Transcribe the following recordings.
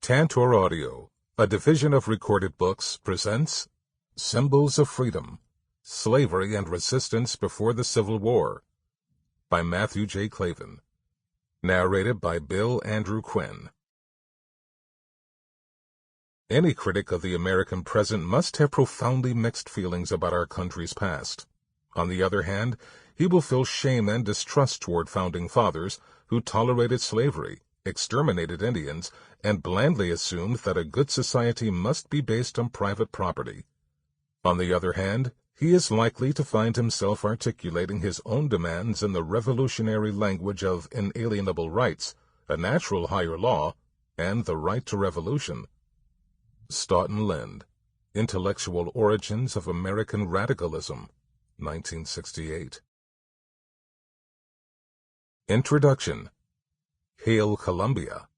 Tantor Audio, a division of Recorded Books, presents Symbols of Freedom, Slavery and Resistance Before the Civil War, by Matthew J. Clavin. Narrated by Bill Andrew Quinn. Any critic of the American present must have profoundly mixed feelings about our country's past. On the other hand, he will feel shame and distrust toward founding fathers who tolerated slavery, exterminated Indians, and blandly assumed that a good society must be based on private property. On the other hand, he is likely to find himself articulating his own demands in the revolutionary language of inalienable rights, a natural higher law, and the right to revolution. Stoughton Lynd, Intellectual Origins of American Radicalism, 1968. Introduction. Hail Columbia.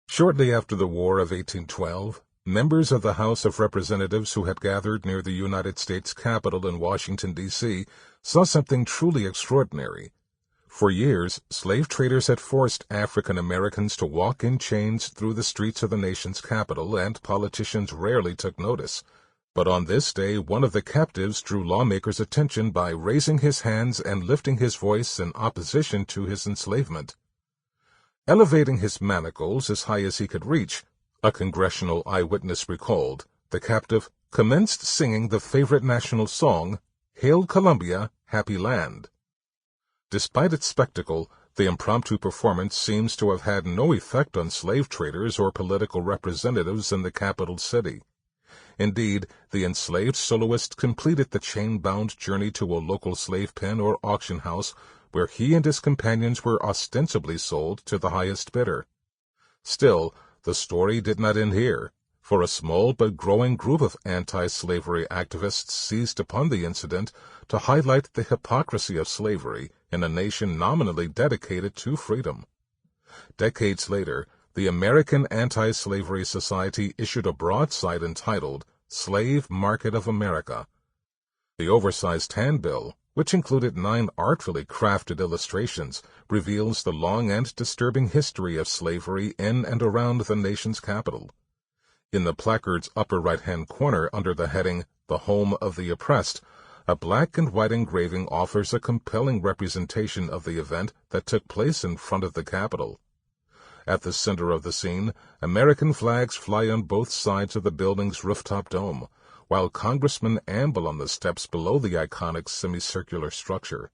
Shortly after the War of 1812, members of the House of Representatives who had gathered near the United States Capitol in Washington, D.C., saw something truly extraordinary. For years, slave traders had forced African Americans to walk in chains through the streets of the nation's capital, and politicians rarely took notice. But on this day, one of the captives drew lawmakers' attention by raising his hands and lifting his voice in opposition to his enslavement. Elevating his manacles as high as he could reach, a congressional eyewitness recalled, the captive commenced singing the favorite national song, Hail Columbia, Happy Land. Despite its spectacle, the impromptu performance seems to have had no effect on slave traders or political representatives in the capital city. Indeed, the enslaved soloist completed the chain-bound journey to a local slave pen or auction house, where he and his companions were ostensibly sold to the highest bidder. Still, the story did not end here, for a small but growing group of anti-slavery activists seized upon the incident to highlight the hypocrisy of slavery in a nation nominally dedicated to freedom. Decades later, the American Anti-Slavery Society issued a broadside entitled Slave Market of America. The oversized handbill, which included 9 artfully crafted illustrations, reveals the long and disturbing history of slavery in and around the nation's capital. In the placard's upper right-hand corner under the heading, The Home of the Oppressed, a black and white engraving offers a compelling representation of the event that took place in front of the Capitol. At the center of the scene, American flags fly on both sides of the building's rooftop dome, while congressmen amble on the steps below the iconic semicircular structure.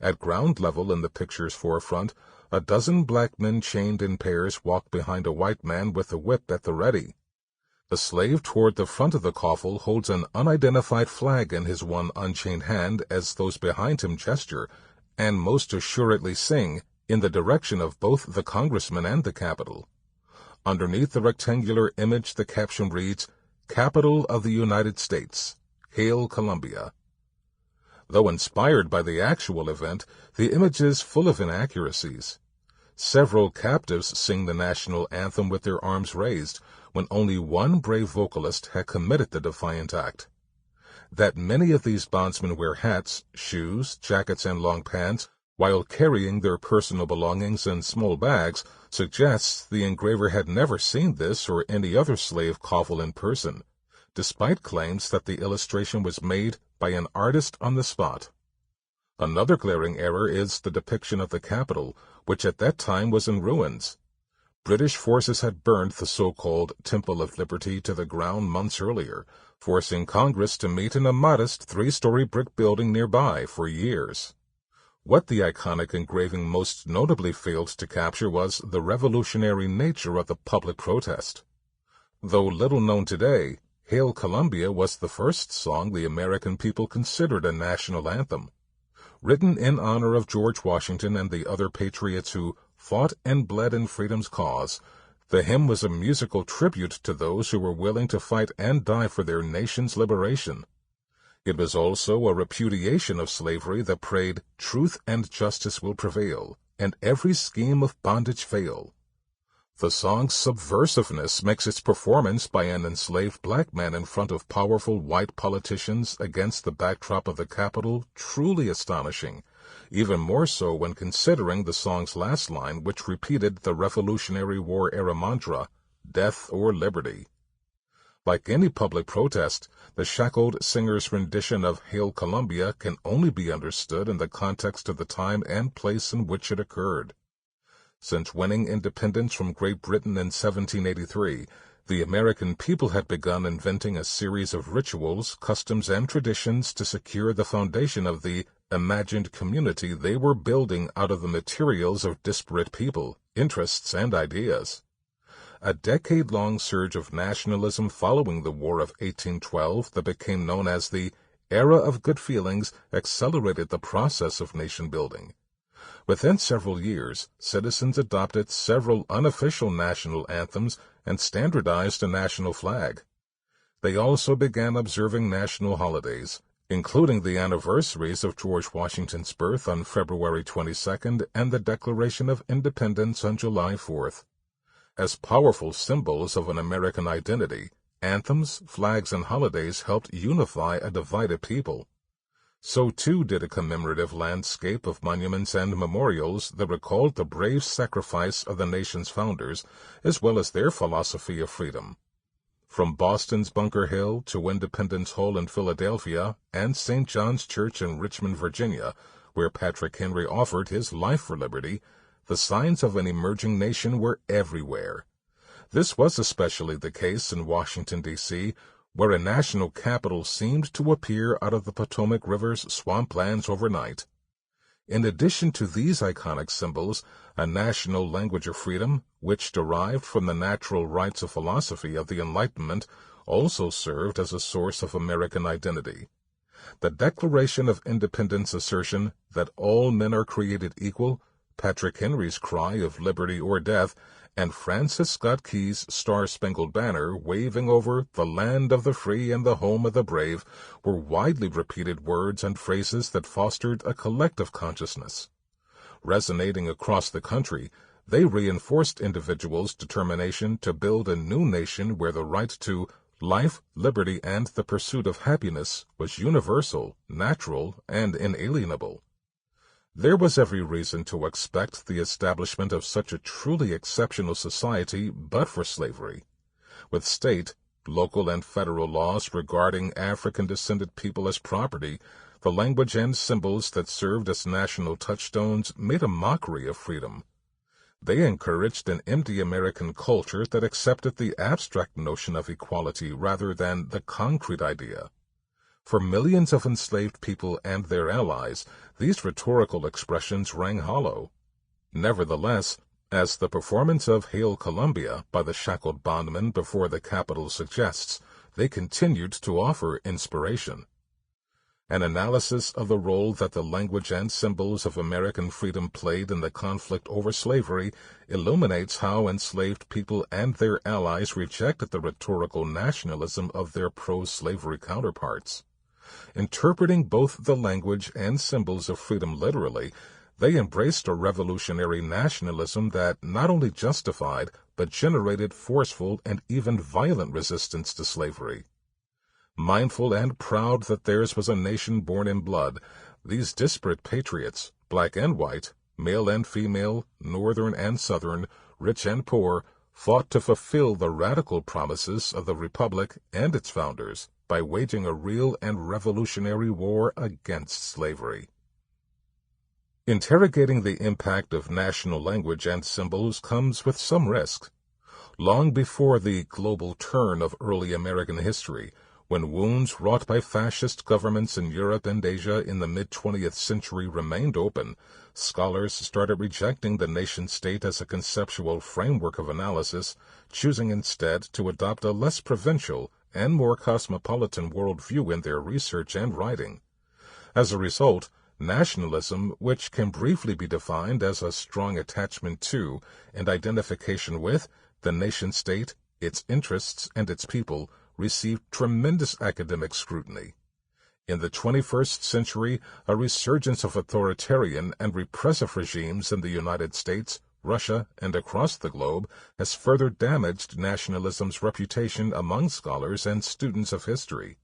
At ground level in the picture's forefront, a dozen black men chained in pairs walk behind a white man with a whip at the ready. A slave toward the front of the coffle holds an unidentified flag in his one unchained hand as those behind him gesture, and most assuredly sing, in the direction of both the congressman and the Capitol. Underneath the rectangular image, the caption reads, Capitol of the United States, Hail Columbia. Though inspired by the actual event, the image is full of inaccuracies. Several captives sing the national anthem with their arms raised, when only one brave vocalist had committed the defiant act. That many of these bondsmen wear hats, shoes, jackets, and long pants, while carrying their personal belongings in small bags, suggests the engraver had never seen this or any other slave coffle in person, despite claims that the illustration was made by an artist on the spot. Another glaring error is the depiction of the Capitol, which at that time was in ruins. British forces had burned the so-called Temple of Liberty to the ground months earlier, forcing Congress to meet in a modest 3-story brick building nearby for years. What the iconic engraving most notably failed to capture was the revolutionary nature of the public protest. Though little known today, Hail Columbia was the first song the American people considered a national anthem. Written in honor of George Washington and the other patriots who fought and bled in freedom's cause, the hymn was a musical tribute to those who were willing to fight and die for their nation's liberation. It was also a repudiation of slavery that prayed, truth and justice will prevail, and every scheme of bondage fail. The song's subversiveness makes its performance by an enslaved black man in front of powerful white politicians against the backdrop of the Capitol truly astonishing, even more so when considering the song's last line, which repeated the Revolutionary War-era mantra, "Death or Liberty." Like any public protest, the shackled singer's rendition of Hail Columbia can only be understood in the context of the time and place in which it occurred. Since winning independence from Great Britain in 1783, the American people had begun inventing a series of rituals, customs, and traditions to secure the foundation of the imagined community they were building out of the materials of disparate people, interests, and ideas. A decade-long surge of nationalism following the War of 1812 that became known as the Era of Good Feelings accelerated the process of nation-building. Within several years, citizens adopted several unofficial national anthems and standardized a national flag. They also began observing national holidays, including the anniversaries of George Washington's birth on February 22nd and the Declaration of Independence on July 4th. As powerful symbols of an American identity, anthems, flags, and holidays helped unify a divided people. So too did a commemorative landscape of monuments and memorials that recalled the brave sacrifice of the nation's founders, as well as their philosophy of freedom. From Boston's Bunker Hill to Independence Hall in Philadelphia and St. John's Church in Richmond, Virginia, where Patrick Henry offered his life for liberty, the signs of an emerging nation were everywhere. This was especially the case in Washington, D.C., where a national capital seemed to appear out of the Potomac River's swamplands overnight. In addition to these iconic symbols, a national language of freedom, which derived from the natural rights of philosophy of the Enlightenment, also served as a source of American identity. The Declaration of Independence assertion that all men are created equal, Patrick Henry's cry of liberty or death, and Francis Scott Key's Star-Spangled Banner waving over the land of the free and the home of the brave were widely repeated words and phrases that fostered a collective consciousness. Resonating across the country, they reinforced individuals' determination to build a new nation where the right to life, liberty, and the pursuit of happiness was universal, natural, and inalienable. There was every reason to expect the establishment of such a truly exceptional society but for slavery. With state, local, and federal laws regarding African-descended people as property, the language and symbols that served as national touchstones made a mockery of freedom. They encouraged an empty American culture that accepted the abstract notion of equality rather than the concrete idea. For millions of enslaved people and their allies, these rhetorical expressions rang hollow. Nevertheless, as the performance of Hail Columbia by the shackled bondmen before the Capitol suggests, they continued to offer inspiration. An analysis of the role that the language and symbols of American freedom played in the conflict over slavery illuminates how enslaved people and their allies rejected the rhetorical nationalism of their pro-slavery counterparts. Interpreting both the language and symbols of freedom literally, they embraced a revolutionary nationalism that not only justified but generated forceful and even violent resistance to slavery. Mindful and proud that theirs was a nation born in blood, these disparate patriots, black and white, male and female, northern and southern, rich and poor, fought to fulfill the radical promises of the Republic and its founders by waging a real and revolutionary war against slavery. Interrogating the impact of national language and symbols comes with some risk. Long before the global turn of early American history, when wounds wrought by fascist governments in Europe and Asia in the mid-20th century remained open, scholars started rejecting the nation-state as a conceptual framework of analysis, choosing instead to adopt a less provincial and more cosmopolitan worldview in their research and writing. As a result, nationalism, which can briefly be defined as a strong attachment to and identification with the nation-state, its interests, and its people, received tremendous academic scrutiny. In the 21st century, a resurgence of authoritarian and repressive regimes in the United States, Russia, and across the globe has further damaged nationalism's reputation among scholars and students of history.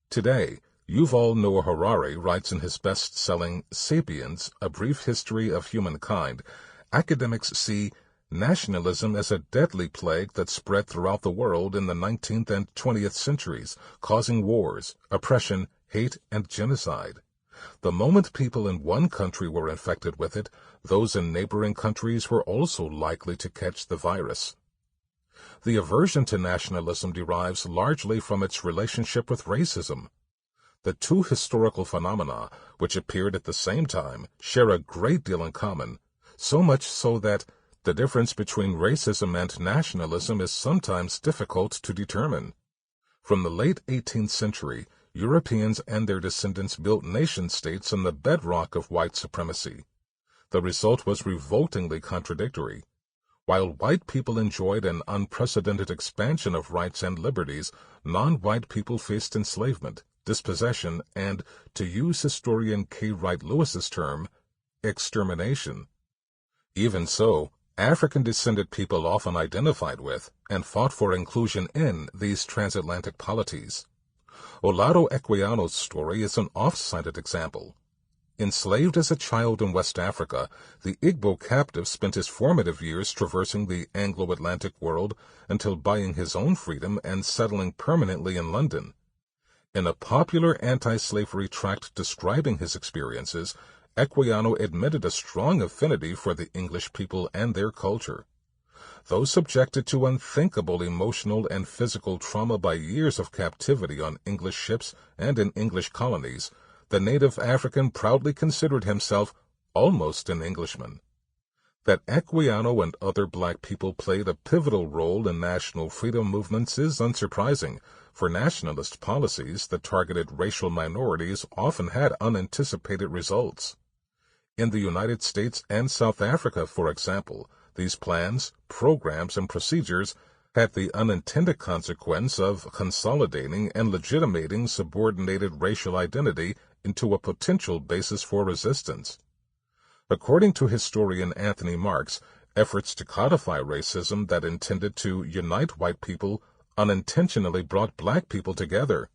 Today, Yuval Noah Harari writes in his best-selling *Sapiens: A Brief History of Humankind*, academics see nationalism as a deadly plague that spread throughout the world in the 19th and 20th centuries, causing wars, oppression, hate, and genocide. The moment people in one country were infected with it, those in neighboring countries were also likely to catch the virus. The aversion to nationalism derives largely from its relationship with racism. The two historical phenomena, which appeared at the same time, share a great deal in common, so much so that the difference between racism and nationalism is sometimes difficult to determine. From the late 18th century, Europeans and their descendants built nation-states on the bedrock of white supremacy. The result was revoltingly contradictory. While white people enjoyed an unprecedented expansion of rights and liberties, non-white people faced enslavement, dispossession, and, to use historian K. Wright Lewis's term, extermination. Even so, African-descended people often identified with and fought for inclusion in these transatlantic polities. Olaudah Equiano's story is an oft-cited example. Enslaved as a child in West Africa, the Igbo captive spent his formative years traversing the Anglo-Atlantic world until buying his own freedom and settling permanently in London. In a popular anti-slavery tract describing his experiences, Equiano admitted a strong affinity for the English people and their culture. Though subjected to unthinkable emotional and physical trauma by years of captivity on English ships and in English colonies, the native African proudly considered himself almost an Englishman. That Equiano and other black people played a pivotal role in national freedom movements is unsurprising, for nationalist policies that targeted racial minorities often had unanticipated results. In the United States and South Africa, for example, these plans, programs, and procedures had the unintended consequence of consolidating and legitimating subordinated racial identity into a potential basis for resistance. According to historian Anthony Marks, efforts to codify racism that intended to unite white people unintentionally brought black people together.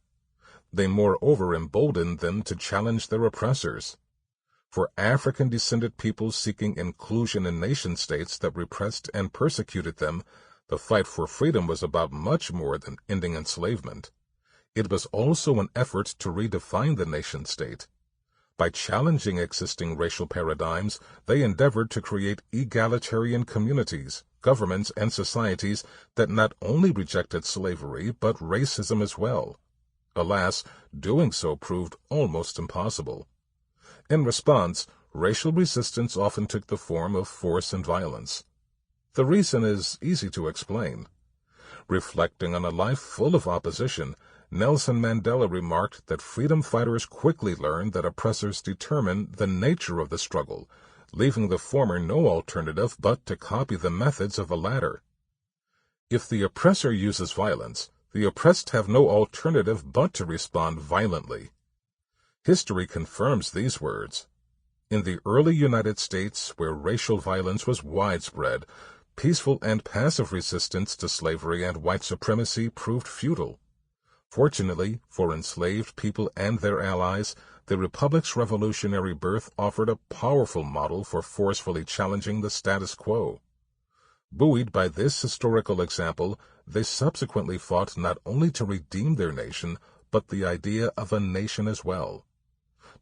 They moreover emboldened them to challenge their oppressors. For African-descended peoples seeking inclusion in nation-states that repressed and persecuted them, the fight for freedom was about much more than ending enslavement. It was also an effort to redefine the nation-state. By challenging existing racial paradigms, they endeavored to create egalitarian communities, governments, and societies that not only rejected slavery but racism as well. Alas, doing so proved almost impossible. In response, racial resistance often took the form of force and violence. The reason is easy to explain. Reflecting on a life full of opposition, Nelson Mandela remarked that freedom fighters quickly learned that oppressors determine the nature of the struggle, leaving the former no alternative but to copy the methods of the latter. If the oppressor uses violence, the oppressed have no alternative but to respond violently. History confirms these words. In the early United States, where racial violence was widespread, peaceful and passive resistance to slavery and white supremacy proved futile. Fortunately, for enslaved people and their allies, the Republic's revolutionary birth offered a powerful model for forcefully challenging the status quo. Buoyed by this historical example, they subsequently fought not only to redeem their nation, but the idea of a nation as well.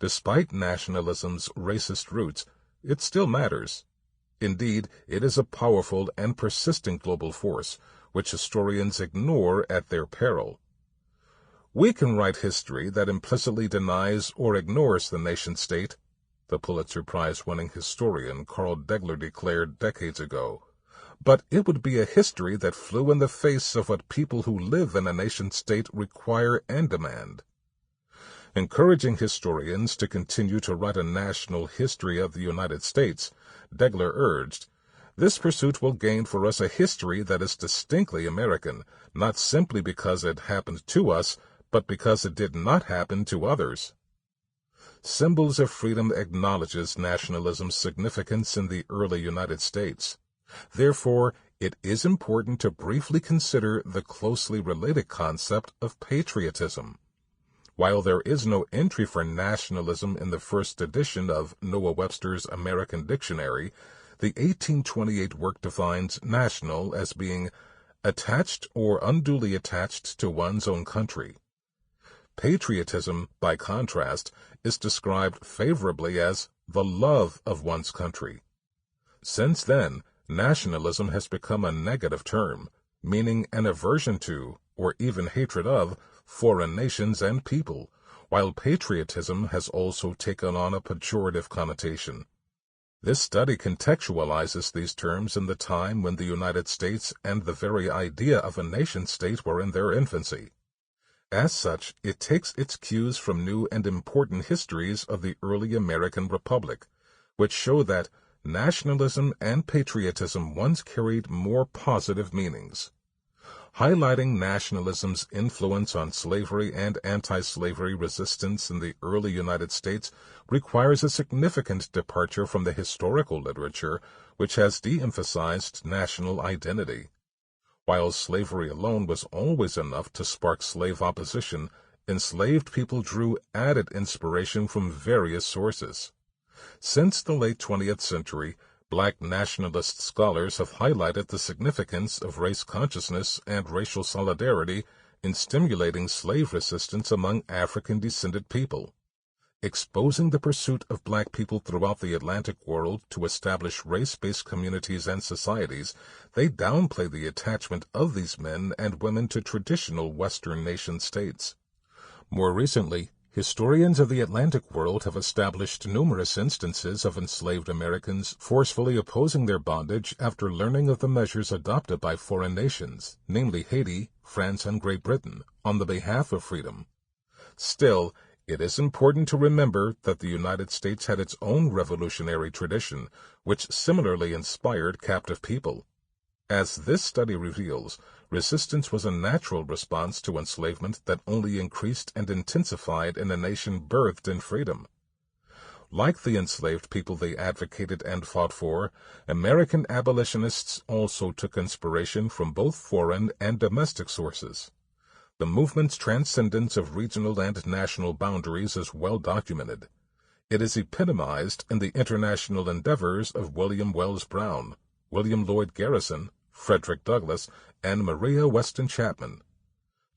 Despite nationalism's racist roots, it still matters. Indeed, it is a powerful and persistent global force, which historians ignore at their peril. We can write history that implicitly denies or ignores the nation-state, the Pulitzer Prize-winning historian Carl Degler declared decades ago. But it would be a history that flew in the face of what people who live in a nation-state require and demand. Encouraging historians to continue to write a national history of the United States, Degler urged, "This pursuit will gain for us a history that is distinctly American, not simply because it happened to us, but because it did not happen to others." Symbols of Freedom acknowledges nationalism's significance in the early United States. Therefore, it is important to briefly consider the closely related concept of patriotism. While there is no entry for nationalism in the first edition of Noah Webster's American Dictionary, the 1828 work defines national as being attached or unduly attached to one's own country. Patriotism, by contrast, is described favorably as the love of one's country. Since then, nationalism has become a negative term, meaning an aversion to, or even hatred of, foreign nations and people, while patriotism has also taken on a pejorative connotation. This study contextualizes these terms in the time when the United States and the very idea of a nation-state were in their infancy. As such, it takes its cues from new and important histories of the early American Republic, which show that nationalism and patriotism once carried more positive meanings. Highlighting nationalism's influence on slavery and anti-slavery resistance in the early United States requires a significant departure from the historical literature, which has de-emphasized national identity. While slavery alone was always enough to spark slave opposition, enslaved people drew added inspiration from various sources. Since the late 20th century, Black nationalist scholars have highlighted the significance of race consciousness and racial solidarity in stimulating slave resistance among African-descended people. Exposing the pursuit of Black people throughout the Atlantic world to establish race-based communities and societies, they downplay the attachment of these men and women to traditional Western nation-states. More recently, historians of the Atlantic world have established numerous instances of enslaved Americans forcefully opposing their bondage after learning of the measures adopted by foreign nations, namely Haiti, France, and Great Britain, on the behalf of freedom. Still, it is important to remember that the United States had its own revolutionary tradition, which similarly inspired captive people. As this study reveals, resistance was a natural response to enslavement that only increased and intensified in a nation birthed in freedom. Like the enslaved people they advocated and fought for, American abolitionists also took inspiration from both foreign and domestic sources. The movement's transcendence of regional and national boundaries is well documented. It is epitomized in the international endeavors of William Wells Brown, William Lloyd Garrison, Frederick Douglass, and Maria Weston Chapman.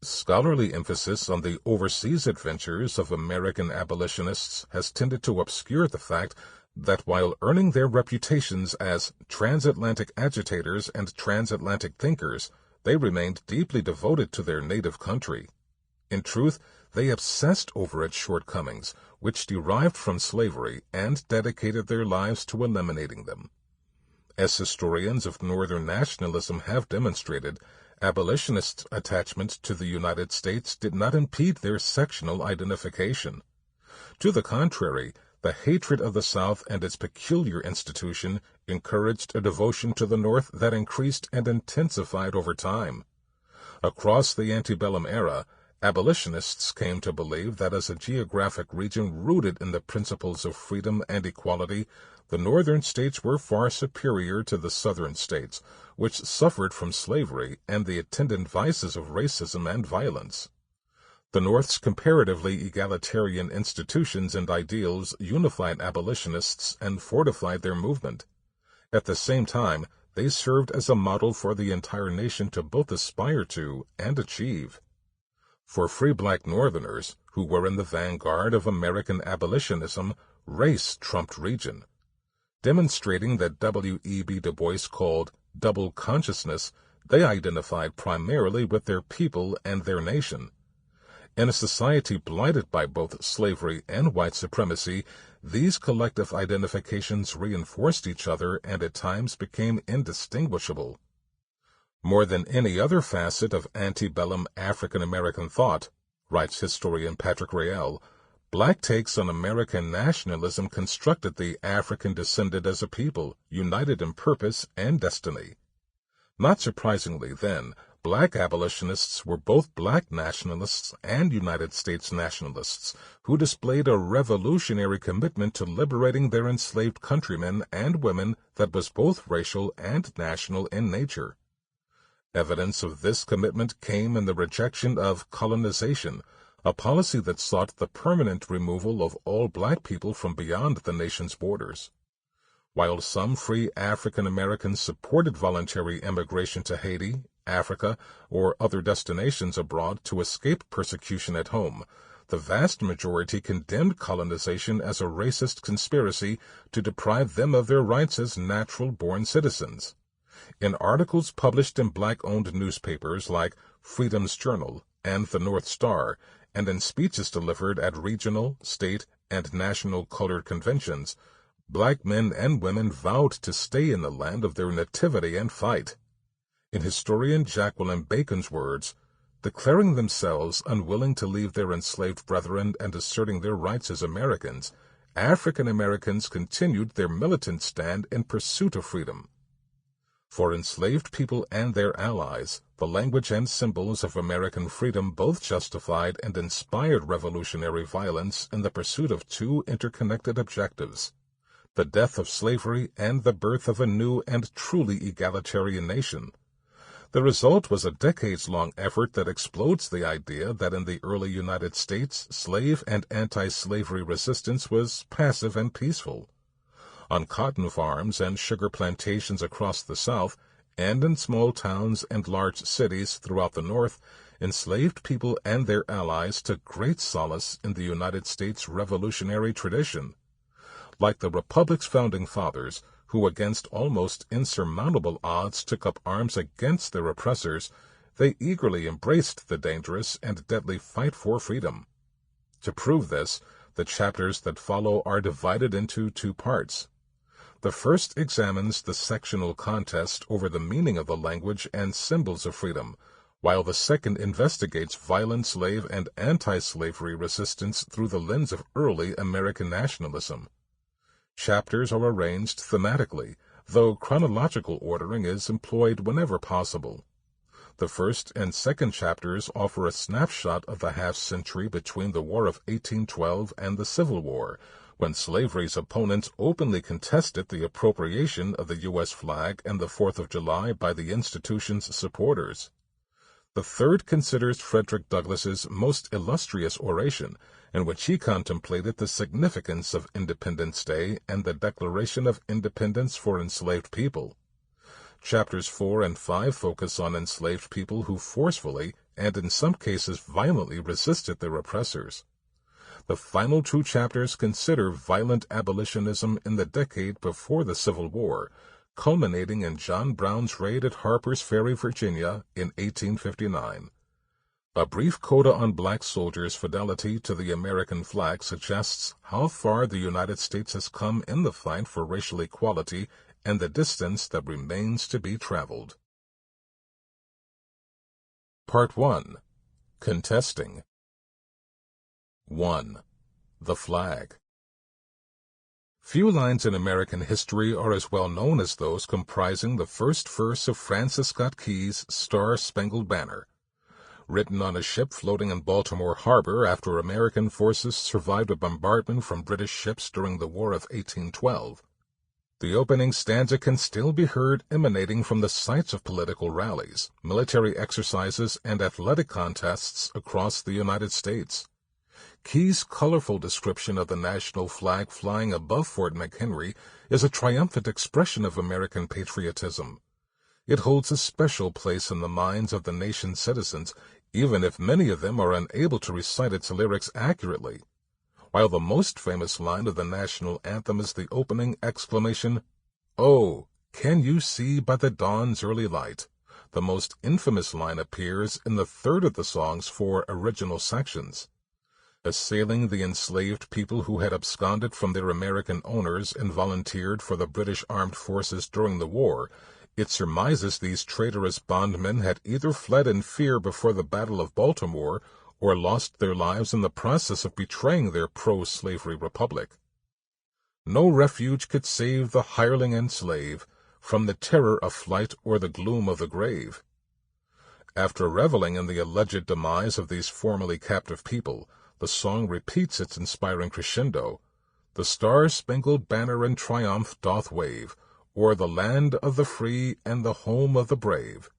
Scholarly emphasis on the overseas adventures of American abolitionists has tended to obscure the fact that while earning their reputations as transatlantic agitators and transatlantic thinkers, they remained deeply devoted to their native country. In truth, they obsessed over its shortcomings, which derived from slavery, and dedicated their lives to eliminating them. As historians of Northern nationalism have demonstrated, abolitionists' attachment to the United States did not impede their sectional identification. To the contrary, the hatred of the South and its peculiar institution encouraged a devotion to the North that increased and intensified over time. Across the antebellum era, abolitionists came to believe that as a geographic region rooted in the principles of freedom and equality, the northern states were far superior to the southern states, which suffered from slavery and the attendant vices of racism and violence. The North's comparatively egalitarian institutions and ideals unified abolitionists and fortified their movement. At the same time, they served as a model for the entire nation to both aspire to and achieve. For free Black Northerners, who were in the vanguard of American abolitionism, race trumped region. Demonstrating that W.E.B. Du Bois called double consciousness, they identified primarily with their people and their nation. In a society blighted by both slavery and white supremacy, these collective identifications reinforced each other and at times became indistinguishable. More than any other facet of antebellum African-American thought, writes historian Patrick Rael, Black takes on American nationalism constructed the African descendant as a people, united in purpose and destiny. Not surprisingly, then, Black abolitionists were both Black nationalists and United States nationalists, who displayed a revolutionary commitment to liberating their enslaved countrymen and women that was both racial and national in nature. Evidence of this commitment came in the rejection of colonization, a policy that sought the permanent removal of all black people from beyond the nation's borders. While some free African Americans supported voluntary immigration to Haiti, Africa, or other destinations abroad to escape persecution at home, the vast majority condemned colonization as a racist conspiracy to deprive them of their rights as natural-born citizens. In articles published in black-owned newspapers like Freedom's Journal and the North Star, and in speeches delivered at regional, state, and national colored conventions, black men and women vowed to stay in the land of their nativity and fight. In historian Jacqueline Bacon's words, declaring themselves unwilling to leave their enslaved brethren and asserting their rights as Americans, African Americans continued their militant stand in pursuit of freedom. For enslaved people and their allies, the language and symbols of American freedom both justified and inspired revolutionary violence in the pursuit of two interconnected objectives: the death of slavery and the birth of a new and truly egalitarian nation. The result was a decades-long effort that explodes the idea that in the early United States, slave and anti-slavery resistance was passive and peaceful. On cotton farms and sugar plantations across the South, and in small towns and large cities throughout the North, enslaved people and their allies took great solace in the United States revolutionary tradition. Like the Republic's founding fathers, who against almost insurmountable odds took up arms against their oppressors, they eagerly embraced the dangerous and deadly fight for freedom. To prove this, the chapters that follow are divided into two parts. The first examines the sectional contest over the meaning of the language and symbols of freedom, while the second investigates violent slave and anti-slavery resistance through the lens of early American nationalism. Chapters are arranged thematically, though chronological ordering is employed whenever possible. The first and second chapters offer a snapshot of the half-century between the War of 1812 and the Civil War, when slavery's opponents openly contested the appropriation of the U.S. flag and the 4th of July by the institution's supporters. The third considers Frederick Douglass's most illustrious oration, in which he contemplated the significance of Independence Day and the Declaration of Independence for enslaved people. Chapters 4 and 5 focus on enslaved people who forcefully, and in some cases violently, resisted their oppressors. The final two chapters consider violent abolitionism in the decade before the Civil War, culminating in John Brown's raid at Harper's Ferry, Virginia, in 1859. A brief coda on black soldiers' fidelity to the American flag suggests how far the United States has come in the fight for racial equality and the distance that remains to be traveled. Part 1. Contesting. 1. The Flag. Few lines in American history are as well known as those comprising the first verse of Francis Scott Key's Star-Spangled Banner. Written on a ship floating in Baltimore Harbor after American forces survived a bombardment from British ships during the War of 1812. The opening stanza can still be heard emanating from the sites of political rallies, military exercises, and athletic contests across the United States. Key's colorful description of the national flag flying above Fort McHenry is a triumphant expression of American patriotism. It holds a special place in the minds of the nation's citizens, even if many of them are unable to recite its lyrics accurately. While the most famous line of the national anthem is the opening exclamation, "Oh, can you see by the dawn's early light?" The most infamous line appears in the third of the song's 4 original sections. Assailing the enslaved people who had absconded from their American owners and volunteered for the British armed forces during the war, it surmises these traitorous bondmen had either fled in fear before the Battle of Baltimore or lost their lives in the process of betraying their pro-slavery republic. No refuge could save the hireling and slave from the terror of flight or the gloom of the grave. After reveling in the alleged demise of these formerly captive people, the song repeats its inspiring crescendo, "The star-spangled banner in triumph doth wave, o'er the land of the free and the home of the brave."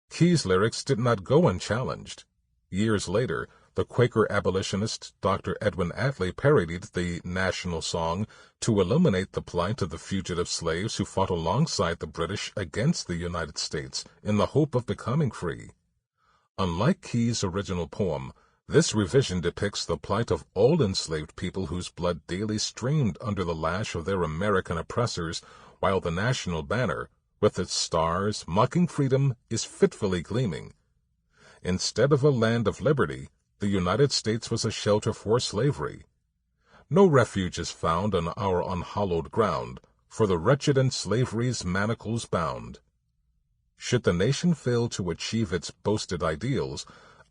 Key's lyrics did not go unchallenged. Years later, The Quaker abolitionist Dr. Edwin Attlee parodied the national song to illuminate the plight of the fugitive slaves who fought alongside the British against the United States in the hope of becoming free. Unlike Key's original poem, this revision depicts the plight of all enslaved people whose blood daily streamed under the lash of their American oppressors, while the national banner, with its stars mocking freedom, is fitfully gleaming. Instead of a land of liberty, the United States was a shelter for slavery. No refuge is found on our unhallowed ground, for the wretched in slavery's manacles bound. Should the nation fail to achieve its boasted ideals,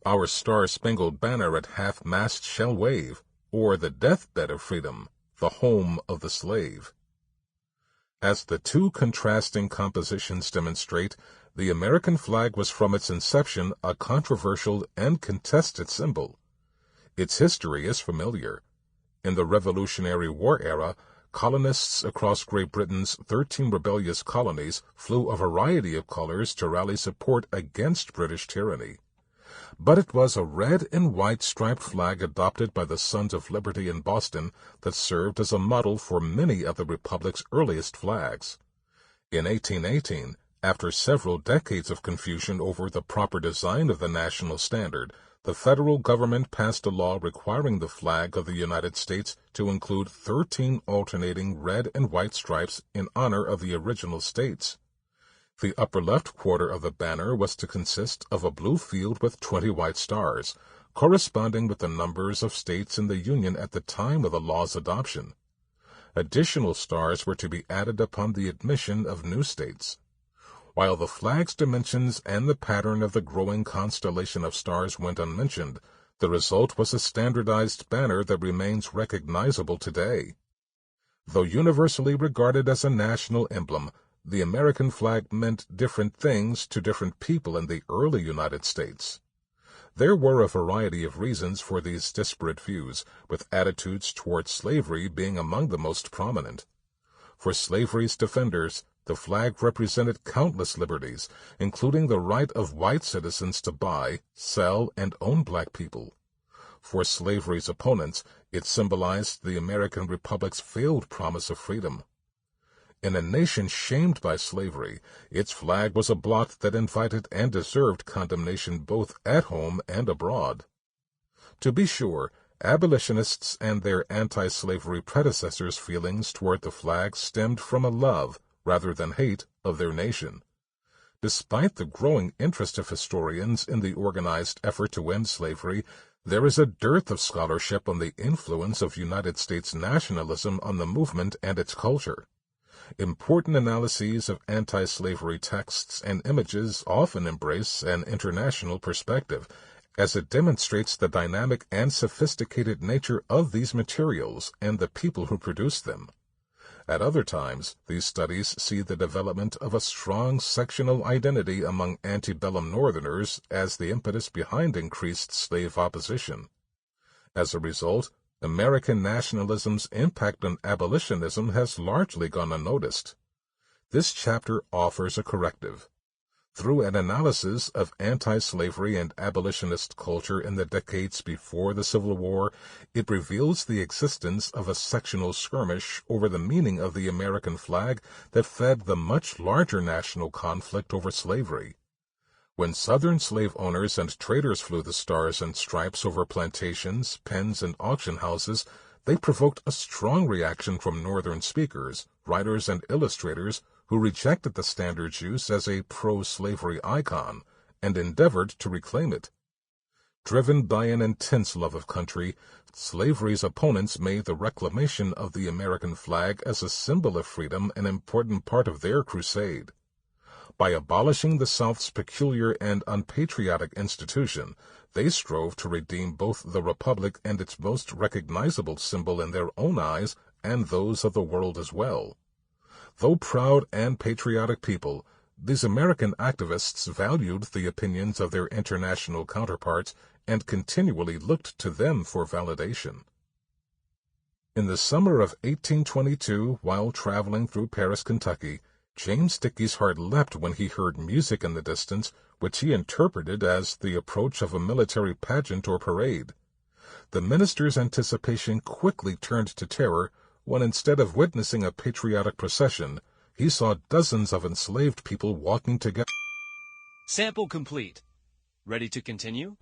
our star-spangled banner at half-mast shall wave, o'er the deathbed of freedom, the home of the slave. As the two contrasting compositions demonstrate, the American flag was from its inception a controversial and contested symbol. Its history is familiar. In the Revolutionary War era, colonists across Great Britain's 13 rebellious colonies flew a variety of colors to rally support against British tyranny. But it was a red and white striped flag adopted by the Sons of Liberty in Boston that served as a model for many of the Republic's earliest flags. In 1818, after several decades of confusion over the proper design of the national standard, the federal government passed a law requiring the flag of the United States to include 13 alternating red and white stripes in honor of the original states. The upper left quarter of the banner was to consist of a blue field with 20 white stars, corresponding with the numbers of states in the Union at the time of the law's adoption. Additional stars were to be added upon the admission of new states. While the flag's dimensions and the pattern of the growing constellation of stars went unmentioned, the result was a standardized banner that remains recognizable today. Though universally regarded as a national emblem, the American flag meant different things to different people in the early United States. There were a variety of reasons for these disparate views, with attitudes toward slavery being among the most prominent. For slavery's defenders, the flag represented countless liberties, including the right of white citizens to buy, sell, and own black people. For slavery's opponents, it symbolized the American Republic's failed promise of freedom. In a nation shamed by slavery, its flag was a blot that invited and deserved condemnation both at home and abroad. To be sure, abolitionists and their anti-slavery predecessors' feelings toward the flag stemmed from a love, rather than hate, of their nation. Despite the growing interest of historians in the organized effort to end slavery, there is a dearth of scholarship on the influence of United States nationalism on the movement and its culture. Important analyses of anti-slavery texts and images often embrace an international perspective, as it demonstrates the dynamic and sophisticated nature of these materials and the people who produce them. At other times, these studies see the development of a strong sectional identity among antebellum Northerners as the impetus behind increased slave opposition. As a result, American nationalism's impact on abolitionism has largely gone unnoticed. This chapter offers a corrective. Through an analysis of anti-slavery and abolitionist culture in the decades before the Civil War, it reveals the existence of a sectional skirmish over the meaning of the American flag that fed the much larger national conflict over slavery. When Southern slave owners and traders flew the stars and stripes over plantations, pens, and auction houses, they provoked a strong reaction from Northern speakers, writers, and illustrators who rejected the standard's use as a pro-slavery icon and endeavored to reclaim it. Driven by an intense love of country, slavery's opponents made the reclamation of the American flag as a symbol of freedom an important part of their crusade. By abolishing the South's peculiar and unpatriotic institution, they strove to redeem both the Republic and its most recognizable symbol in their own eyes and those of the world as well. Though proud and patriotic people, these American activists valued the opinions of their international counterparts and continually looked to them for validation. In the summer of 1822, while traveling through Paris, Kentucky, James Dickey's heart leapt when he heard music in the distance, which he interpreted as the approach of a military pageant or parade. The minister's anticipation quickly turned to terror when, instead of witnessing a patriotic procession, he saw dozens of enslaved people walking together. Sample complete. Ready to continue?